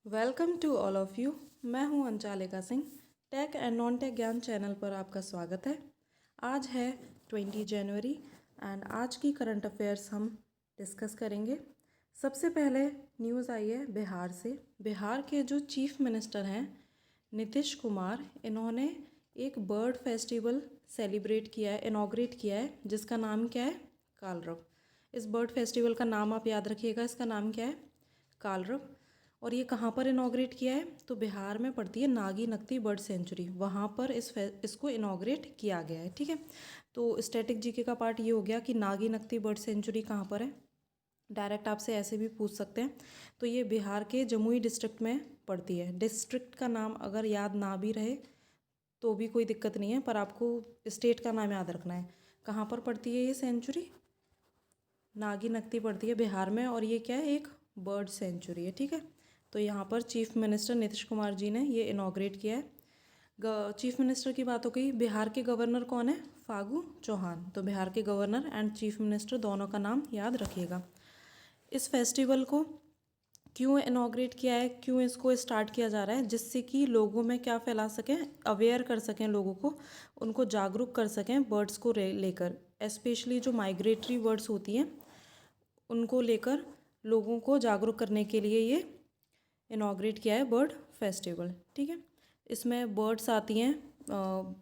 Welcome to all of you. मैं हूं Anchalika Singh. Tech and non tech ज्ञान चैनल पर आपका स्वागत है। आज है 20 जनवरी एंड आज की करंट अफेयर्स हम डिस्कस करेंगे। सबसे पहले न्यूज़ आई है बिहार से। बिहार के जो चीफ मिनिस्टर हैं नीतीश कुमार, इन्होंने एक बर्ड फेस्टिवल सेलिब्रेट किया है, इनॉग्रेट किया है, जिसका नाम क्या है? कालरव। इस बर्ड फेस्टिवल का नाम आप याद रखिएगा, इसका नाम क्या है? कालरव। और ये कहाँ पर इनॉग्रेट किया है? तो बिहार में पड़ती है नागी नकती बर्ड सेंचुरी, वहाँ पर इसको इनॉग्रेट किया गया है। ठीक है, तो स्टैटिक जीके का पार्ट ये हो गया कि नागी नकती बर्ड सेंचुरी कहाँ पर है। डायरेक्ट आपसे ऐसे भी पूछ सकते हैं। तो ये बिहार के जमुई डिस्ट्रिक्ट में पड़ती है। डिस्ट्रिक्ट का नाम अगर याद ना भी रहे तो भी कोई दिक्कत नहीं है, पर आपको स्टेट का नाम याद रखना है। कहाँ पर पड़ती है ये सेंचुरी? नागी नकती पड़ती है बिहार में, और ये क्या है? एक बर्ड सेंचुरी है। ठीक है, तो यहाँ पर चीफ मिनिस्टर नीतीश कुमार जी ने ये इनॉग्रेट किया है। चीफ मिनिस्टर की बात हो गई। बिहार के गवर्नर कौन है? फागू चौहान। तो बिहार के गवर्नर एंड चीफ मिनिस्टर दोनों का नाम याद रखिएगा। इस फेस्टिवल को क्यों इनॉग्रेट किया है, क्यों इसको स्टार्ट किया जा रहा है? जिससे कि लोगों में क्या फैला सकें, अवेयर कर सकें लोगों को, उनको जागरूक कर सकें बर्ड्स को लेकर। स्पेशली जो माइग्रेटरी बर्ड्स होती हैं उनको लेकर लोगों को जागरूक करने के लिए ये इनॉग्रेट किया है बर्ड फेस्टिवल। ठीक है, इसमें बर्ड्स आती हैं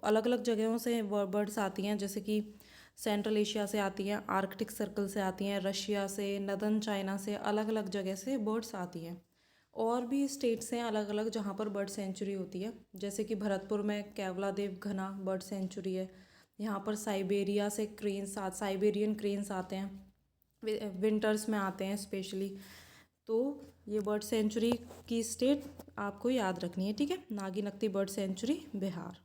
अलग अलग जगहों से। बर्ड्स आती हैं जैसे कि सेंट्रल एशिया से आती हैं, आर्कटिक सर्कल से आती हैं, रशिया से, नदर्न चाइना से, अलग अलग जगह से बर्ड्स आती हैं। और भी स्टेट्स हैं अलग अलग जहाँ पर बर्ड सेंचुरी होती है, जैसे कि भरतपुर में केवलादेव घना बर्ड सेंचुरी है। यहाँ पर साइबेरिया से साइबेरियन क्रेन्स आते हैं, विंटर्स में आते हैं स्पेशली। तो ये बर्ड सेंचुरी की स्टेट आपको याद रखनी है। ठीक है, नागी नकती बर्ड सेंचुरी बिहार।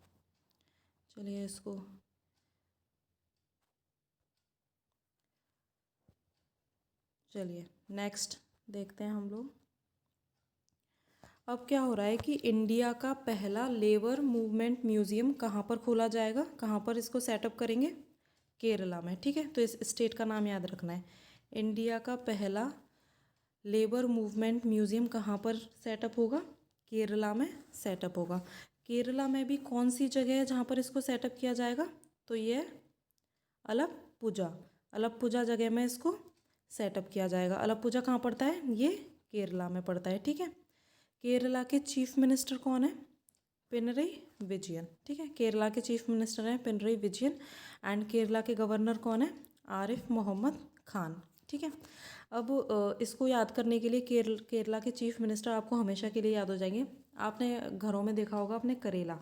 चलिए इसको नेक्स्ट देखते हैं हम लोग। अब क्या हो रहा है कि इंडिया का पहला लेबर मूवमेंट म्यूजियम कहाँ पर खोला जाएगा, कहाँ पर इसको सेटअप करेंगे? केरला में। ठीक है, तो इस स्टेट का नाम याद रखना है। इंडिया का पहला लेबर मूवमेंट म्यूजियम कहाँ पर सेटअप होगा? केरला में सेटअप होगा। केरला में भी कौन सी जगह है जहाँ पर इसको सेटअप किया जाएगा? तो ये अलप्पुजा। अलप्पुजा जगह में इसको सेटअप किया जाएगा। अलप्पुजा कहाँ पड़ता है? ये केरला में पड़ता है। ठीक है, केरला के चीफ मिनिस्टर कौन है? पिनरई विजयन। ठीक है, केरला के चीफ मिनिस्टर हैं पिनरई विजयन एंड केरला के गवर्नर कौन है? आरिफ मोहम्मद खान। ठीक है, अब इसको याद करने के लिए केरला के चीफ मिनिस्टर आपको हमेशा के लिए याद हो जाएंगे। आपने घरों में देखा होगा अपने करेला,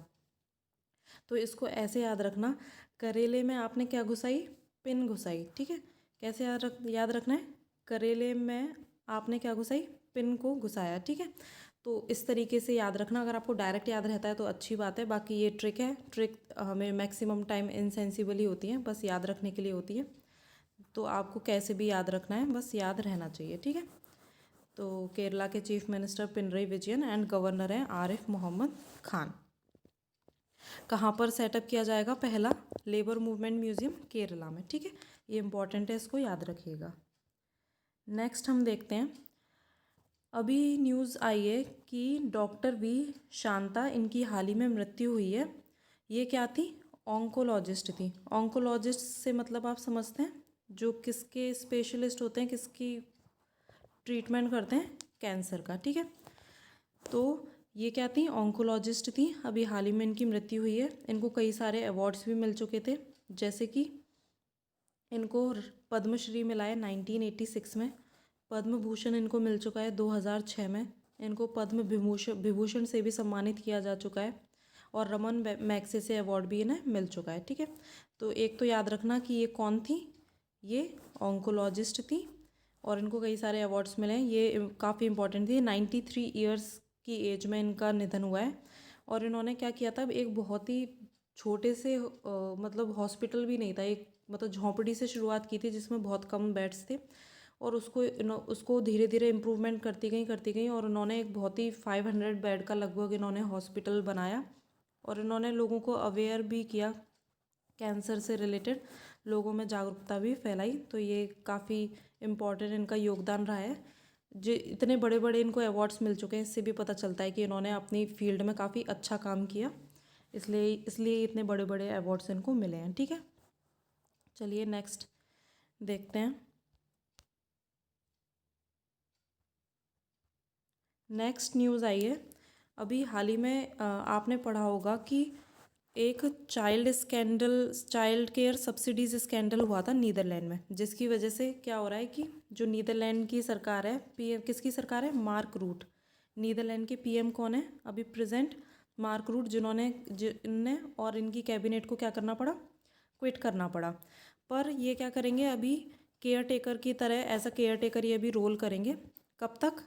तो इसको ऐसे याद रखना, करेले में आपने क्या घुसाई? पिन घुसाई। ठीक है, कैसे याद रखना है? करेले में आपने क्या घुसाई? पिन को घुसाया। ठीक है, तो इस तरीके से याद रखना। अगर आपको डायरेक्ट याद रहता है तो अच्छी बात है, बाकी ये ट्रिक है। ट्रिक हमें मैक्सिमम टाइम इनसेंसिबल ही होती है, बस याद रखने के लिए होती है। तो आपको कैसे भी याद रखना है, बस याद रहना चाहिए। ठीक है, तो केरला के chief minister Pinarayi Vijayan and governor हैं आरिफ मोहम्मद खान। कहाँ पर सेटअप किया जाएगा पहला लेबर मूवमेंट म्यूजियम? केरला में। ठीक है, ये इंपॉर्टेंट है, इसको याद रखिएगा। नेक्स्ट हम देखते हैं। अभी न्यूज़ आई है कि डॉक्टर वी शांता, इनकी हाल ही में मृत्यु हुई है। ये क्या थी? ऑन्कोलॉजिस्ट थी। ऑन्कोलॉजिस्ट से मतलब आप समझते हैं, जो किसके स्पेशलिस्ट होते हैं, किसकी ट्रीटमेंट करते हैं? कैंसर का। ठीक है, तो ये क्या थी? ऑन्कोलॉजिस्ट थी। अभी हाल ही में इनकी मृत्यु हुई है। इनको कई सारे अवार्ड्स भी मिल चुके थे, जैसे कि इनको पद्मश्री मिला है 1986 में, पद्म भूषण इनको मिल चुका है 2006 में, इनको पद्म विभूषण से भी सम्मानित किया जा चुका है, और रमन मैग्सेसे अवार्ड भी इन्हें मिल चुका है। ठीक है, तो एक तो याद रखना कि ये कौन थी? ये ऑन्कोलॉजिस्ट थी, और इनको कई सारे अवार्ड्स मिले हैं। ये काफ़ी इंपॉर्टेंट थी। 93 ईयर्स की एज में इनका निधन हुआ है। और इन्होंने क्या किया था? एक बहुत ही छोटे से मतलब हॉस्पिटल भी नहीं था, एक मतलब झोंपड़ी से शुरुआत की थी जिसमें बहुत कम बेड्स थे, और उसको धीरे धीरे इम्प्रूवमेंट करती गई और उन्होंने एक बहुत ही 500 बेड का लगभग इन्होंने हॉस्पिटल बनाया, और इन्होंने लोगों को अवेयर भी किया कैंसर से रिलेटेड, लोगों में जागरूकता भी फैलाई। तो ये काफ़ी इम्पोर्टेंट इनका योगदान रहा है जो इतने बड़े बड़े इनको अवार्ड्स मिल चुके हैं, इससे भी पता चलता है कि इन्होंने अपनी फील्ड में काफ़ी अच्छा काम किया, इसलिए इसलिए इतने बड़े बड़े अवार्ड्स इनको मिले हैं। ठीक है, चलिए नेक्स्ट देखते हैं। नेक्स्ट न्यूज़ आई है अभी हाल ही में, आपने पढ़ा होगा कि एक चाइल्ड केयर सब्सिडीज स्कैंडल हुआ था नीदरलैंड में, जिसकी वजह से क्या हो रहा है कि जो नीदरलैंड की सरकार है, पीएम किसकी सरकार है, मार्क रूट। नीदरलैंड के पीएम कौन है अभी प्रेजेंट, मार्क रूट, जिनने और इनकी कैबिनेट को क्या करना पड़ा, क्विट करना पड़ा। पर ये क्या करेंगे अभी, केयर टेकर की तरह एज अ केयर टेकर ये अभी रोल करेंगे। कब तक,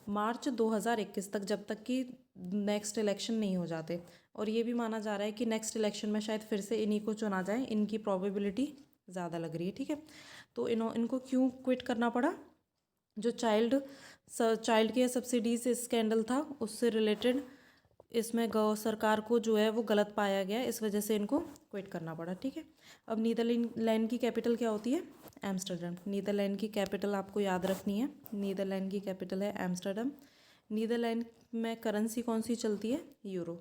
मार्च 2021 तक, जब तक कि नेक्स्ट इलेक्शन नहीं हो जाते। और ये भी माना जा रहा है कि नेक्स्ट इलेक्शन में शायद फिर से इन्हीं को चुना जाए, इनकी प्रोबेबिलिटी ज़्यादा लग रही है। ठीक है, तो इनको क्यों क्विट करना पड़ा, जो चाइल्ड केयर सब्सिडीज स्कैंडल था उससे रिलेटेड, इसमें सरकार को जो है वो गलत पाया गया, इस वजह से इनको क्विट करना पड़ा। ठीक है, अब नीदरलैंड की कैपिटल क्या होती है, एम्स्टर्डम। नीदरलैंड की कैपिटल आपको याद रखनी है, नीदरलैंड की कैपिटल है एम्स्टर्डम। नीदरलैंड में करेंसी कौन सी चलती है, यूरो।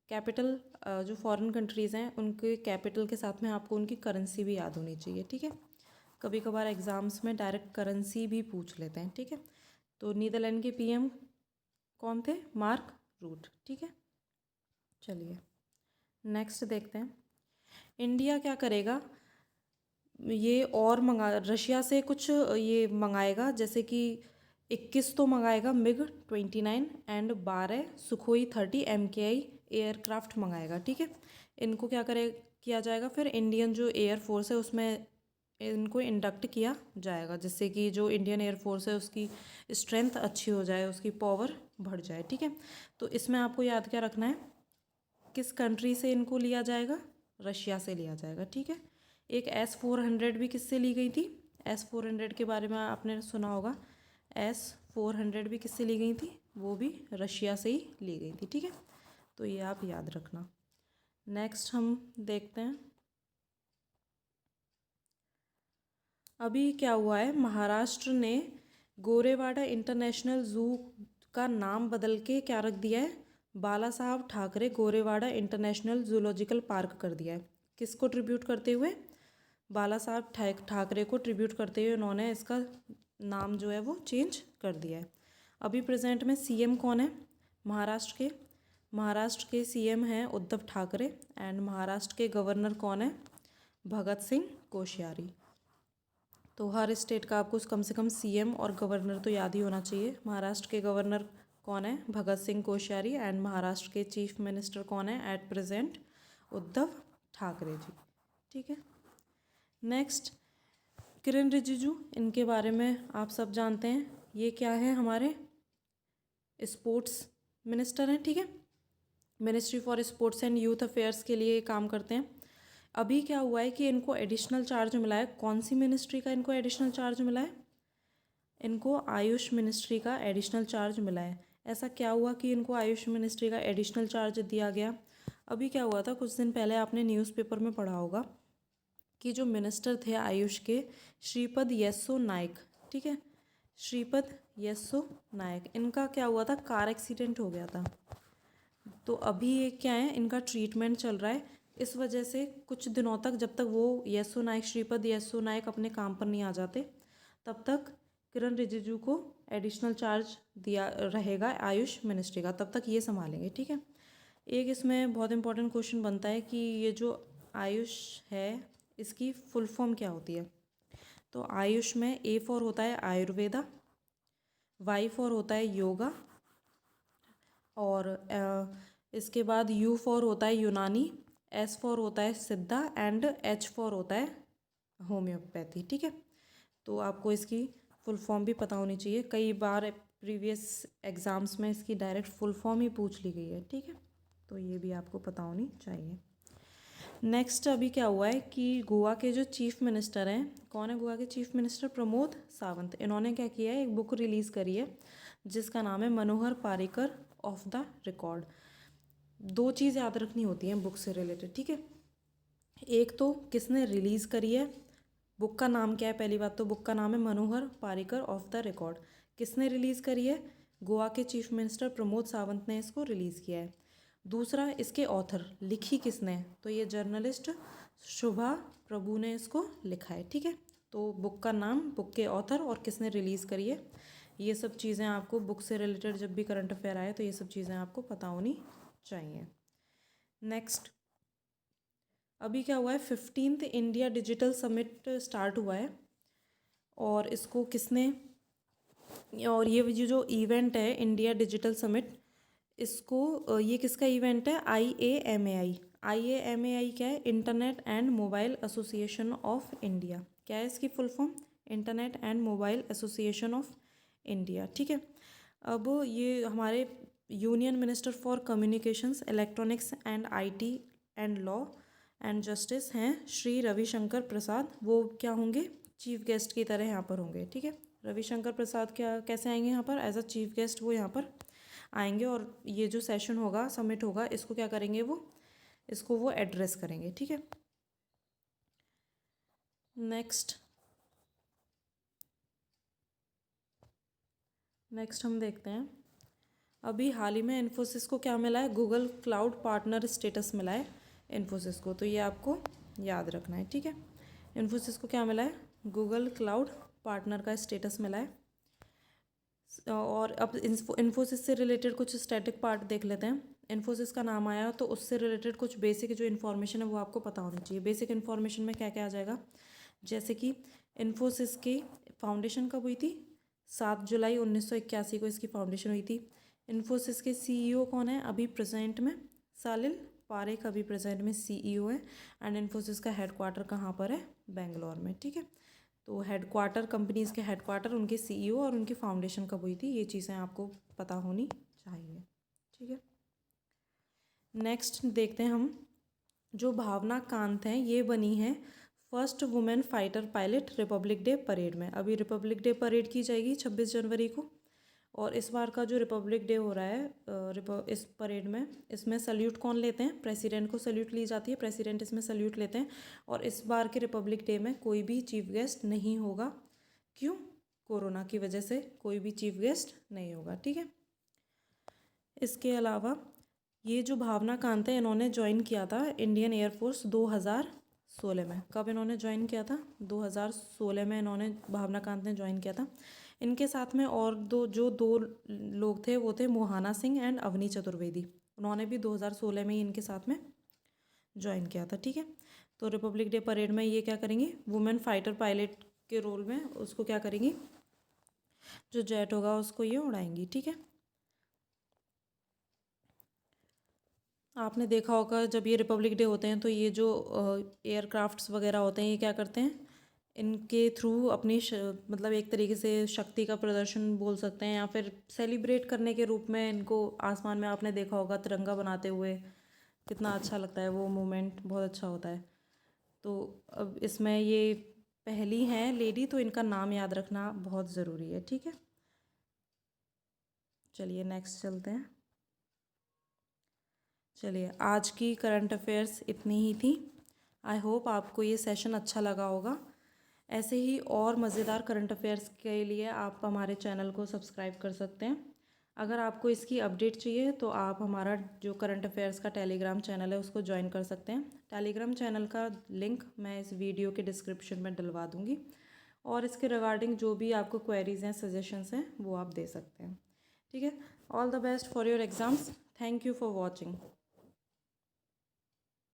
कैपिटल, जो फॉरेन कंट्रीज़ हैं उनके कैपिटल के साथ में आपको उनकी करेंसी भी याद होनी चाहिए। ठीक है, कभी कभार एग्जाम्स में डायरेक्ट करेंसी भी पूछ लेते हैं। ठीक है, तो नीदरलैंड के पीएम कौन थे, मार्क रूट। ठीक है, चलिए नेक्स्ट देखते हैं। इंडिया क्या करेगा, ये और रशिया से कुछ ये मंगाएगा, जैसे कि 21 तो मंगाएगा MiG-29 and 12 Sukhoi 30 MKI aircraft मंगाएगा। ठीक है, इनको क्या किया जाएगा, फिर इंडियन जो एयरफोर्स है उसमें इनको इंडक्ट किया जाएगा, जिससे कि जो इंडियन एयरफोर्स है उसकी स्ट्रेंथ अच्छी हो जाए, उसकी पावर बढ़ जाए। ठीक है, तो इसमें आपको याद क्या रखना है, किस कंट्री से इनको लिया जाएगा, रशिया से लिया जाएगा। ठीक है, एक S-400 भी किससे ली गई थी, S-400 के बारे में आपने सुना होगा, S-400 भी किससे ली गई थी, वो भी रशिया से ही ली गई थी। ठीक है, तो ये आप याद रखना। नेक्स्ट हम देखते हैं अभी क्या हुआ है, महाराष्ट्र ने गोरेवाड़ा इंटरनेशनल ज़ू का नाम बदल के क्या रख दिया है, बाला साहब Thackeray Gorewada international zoological park कर दिया है। किसको ट्रिब्यूट करते हुए, बाला साहब ठाकरे को ट्रिब्यूट करते हुए उन्होंने इसका नाम जो है वो चेंज कर दिया है। अभी प्रेजेंट में सीएम कौन है, महाराष्ट्र के सीएम हैं उद्धव ठाकरे, एंड महाराष्ट्र के गवर्नर कौन है, भगत सिंह कोश्यारी। तो हर स्टेट का आपको कम से कम सीएम और गवर्नर तो याद ही होना चाहिए। महाराष्ट्र के गवर्नर कौन है, भगत सिंह कोश्यारी, एंड महाराष्ट्र के चीफ मिनिस्टर कौन है एट प्रेजेंट, उद्धव ठाकरे जी। ठीक है, नेक्स्ट किरण रिजिजू, इनके बारे में आप सब जानते हैं, ये क्या है, हमारे स्पोर्ट्स मिनिस्टर हैं। ठीक है, ministry for sports and youth affairs के लिए काम करते हैं। अभी क्या हुआ है कि इनको एडिशनल चार्ज मिला है, कौन सी मिनिस्ट्री का इनको एडिशनल चार्ज मिला है, इनको आयुष मिनिस्ट्री का एडिशनल चार्ज मिला है। ऐसा क्या हुआ कि इनको आयुष मिनिस्ट्री का एडिशनल चार्ज दिया गया, अभी क्या हुआ था, कुछ दिन पहले आपने न्यूज़पेपर में पढ़ा होगा कि जो मिनिस्टर थे आयुष के, श्रीपद येस्सो नाइक। ठीक है, श्रीपद येस्सो नाइक, इनका क्या हुआ था, कार एक्सीडेंट हो गया था। तो अभी ये क्या है, इनका ट्रीटमेंट चल रहा है। इस वजह से कुछ दिनों तक, जब तक वो श्रीपद येस्सो नाइक अपने काम पर नहीं आ जाते, तब तक किरण रिजिजू को एडिशनल चार्ज दिया रहेगा आयुष मिनिस्ट्री का, तब तक ये संभालेंगे। ठीक है, एक इसमें बहुत इंपॉर्टेंट क्वेश्चन बनता है कि ये जो आयुष है इसकी फुल फॉर्म क्या होती है। तो आयुष में A फॉर होता है आयुर्वेदा, Y फॉर होता है योगा, और इसके बाद U फॉर होता है यूनानी, S फॉर होता है सिद्धा, एंड H फॉर होता है होम्योपैथी। ठीक है, तो आपको इसकी फुल फॉर्म भी पता होनी चाहिए, कई बार प्रीवियस एग्ज़ाम्स में इसकी डायरेक्ट फुल फॉर्म ही पूछ ली गई है। ठीक है, तो ये भी आपको पता होनी चाहिए। नेक्स्ट अभी क्या हुआ है कि गोवा के जो चीफ मिनिस्टर हैं, कौन है गोवा के चीफ मिनिस्टर, प्रमोद सावंत, इन्होंने क्या किया है, एक बुक रिलीज़ करी है जिसका नाम है मनोहर पारिकर ऑफ द रिकॉर्ड। दो चीज़ याद रखनी होती हैं बुक से रिलेटेड। ठीक है, एक तो किसने रिलीज़ करी है, बुक का नाम क्या है, पहली बात तो बुक का नाम है मनोहर पारिकर ऑफ द रिकॉर्ड। किसने रिलीज़ करी है? गोवा के चीफ मिनिस्टर प्रमोद सावंत ने इसको रिलीज़ किया है। दूसरा, इसके ऑथर लिखी किसने? तो ये जर्नलिस्ट शुभा प्रभु ने इसको लिखा है। ठीक है, तो बुक का नाम, बुक के ऑथर और किसने रिलीज़ करी है, ये सब चीज़ें आपको बुक से रिलेटेड जब भी करंट अफेयर आए तो ये सब चीज़ें आपको पता होनी चाहिए। नेक्स्ट, अभी क्या हुआ है, 15th India digital summit start हुआ है और इसको किसने, और ये जो इवेंट है इंडिया डिजिटल समिट, इसको ये किसका इवेंट है? IAMAI। IAMAI क्या है? Internet and mobile association of India. क्या है इसकी full form? Internet and mobile association of India. ठीक है, अब ये हमारे union minister for communications, electronics and IT and law and justice हैं श्री रविशंकर प्रसाद। वो क्या होंगे? चीफ गेस्ट की तरह यहाँ पर होंगे। ठीक है, रविशंकर प्रसाद क्या कैसे आएंगे यहाँ पर? एज अ चीफ गेस्ट वो यहाँ पर आएंगे और ये जो सेशन होगा, समिट होगा, इसको क्या करेंगे? इसको वो एड्रेस करेंगे। ठीक है, नेक्स्ट हम देखते हैं, अभी हाल ही में इन्फोसिस को क्या मिला है? गूगल क्लाउड पार्टनर स्टेटस मिला है इन्फोसिस को, तो ये आपको याद रखना है। ठीक है, इन्फोसिस को क्या मिला है? गूगल क्लाउड पार्टनर का स्टेटस मिला है। और अब इन्फोसिस से रिलेटेड कुछ स्टैटिक पार्ट देख लेते हैं। इन्फोसिस का नाम आया तो उससे रिलेटेड कुछ बेसिक जो इन्फॉर्मेशन है वो आपको पता होनी चाहिए। बेसिक इन्फॉर्मेशन में क्या क्या आ जाएगा? जैसे कि इन्फोसिस की फाउंडेशन कब हुई थी? 7 जुलाई 1981 को इसकी फाउंडेशन हुई थी। इन्फोसिस के CEO कौन है अभी प्रेजेंट में? सालिल पारेख अभी प्रेजेंट में CEO है। एंड इन्फोसिस का हेडक्वार्टर कहाँ पर है? बेंगलोर में। ठीक है, तो हेडक्वार्टर, कंपनीज़ के हेडक्वार्टर, उनके CEO और उनकी फाउंडेशन कब हुई थी, ये चीज़ें आपको पता होनी चाहिए। ठीक है, नेक्स्ट देखते हैं हम, जो भावना कांत हैं ये बनी है first women fighter pilot Republic day parade में। अभी रिपब्लिक डे परेड की जाएगी 26 जनवरी को, और इस बार का जो रिपब्लिक डे हो रहा है इस परेड में, इसमें सल्यूट कौन लेते हैं? प्रेसिडेंट को सल्यूट ली जाती है, प्रेसिडेंट इसमें सल्यूट लेते हैं। और इस बार के रिपब्लिक डे में कोई भी चीफ गेस्ट नहीं होगा। क्यों? कोरोना की वजह से कोई भी चीफ गेस्ट नहीं होगा। ठीक है, इसके अलावा ये जो भावना कांत है, इन्होंने ज्वाइन किया था इंडियन एयरफोर्स 2016 में। कब इन्होंने ज्वाइन किया था? 2016 में इन्होंने, भावना कांत ने ज्वाइन किया था। इनके साथ में और दो लोग थे, वो थे मोहाना सिंह एंड अवनी चतुर्वेदी। उन्होंने भी 2016 में ही इनके साथ में ज्वाइन किया था। ठीक है, तो रिपब्लिक डे परेड में ये क्या करेंगी? वुमेन फाइटर पायलट के रोल में उसको क्या करेंगी? जो जेट होगा उसको ये उड़ाएंगी। ठीक है, आपने देखा होगा जब ये रिपब्लिक डे होते हैं तो ये जो एयरक्राफ्ट्स वगैरह होते हैं, ये क्या करते हैं? इनके थ्रू अपनी मतलब एक तरीके से शक्ति का प्रदर्शन बोल सकते हैं, या फिर सेलिब्रेट करने के रूप में इनको आसमान में, आपने देखा होगा तिरंगा बनाते हुए, कितना अच्छा लगता है वो मोमेंट, बहुत अच्छा होता है। तो अब इसमें ये पहली हैं लेडी, तो इनका नाम याद रखना बहुत ज़रूरी है। ठीक है, चलिए नेक्स्ट चलते हैं। चलिए, आज की करंट अफेयर्स इतनी ही थी। आई होप आपको ये सेशन अच्छा लगा होगा। ऐसे ही और मज़ेदार करंट अफेयर्स के लिए आप हमारे चैनल को सब्सक्राइब कर सकते हैं। अगर आपको इसकी अपडेट चाहिए तो आप हमारा जो करंट अफेयर्स का टेलीग्राम चैनल है उसको ज्वाइन कर सकते हैं। टेलीग्राम चैनल का लिंक मैं इस वीडियो के डिस्क्रिप्शन में डलवा दूँगी, और इसके रिगार्डिंग जो भी आपको क्वेरीज हैं, सजेशंस हैं, वो आप दे सकते हैं। ठीक है, all the best for your exams. Thank you for watching.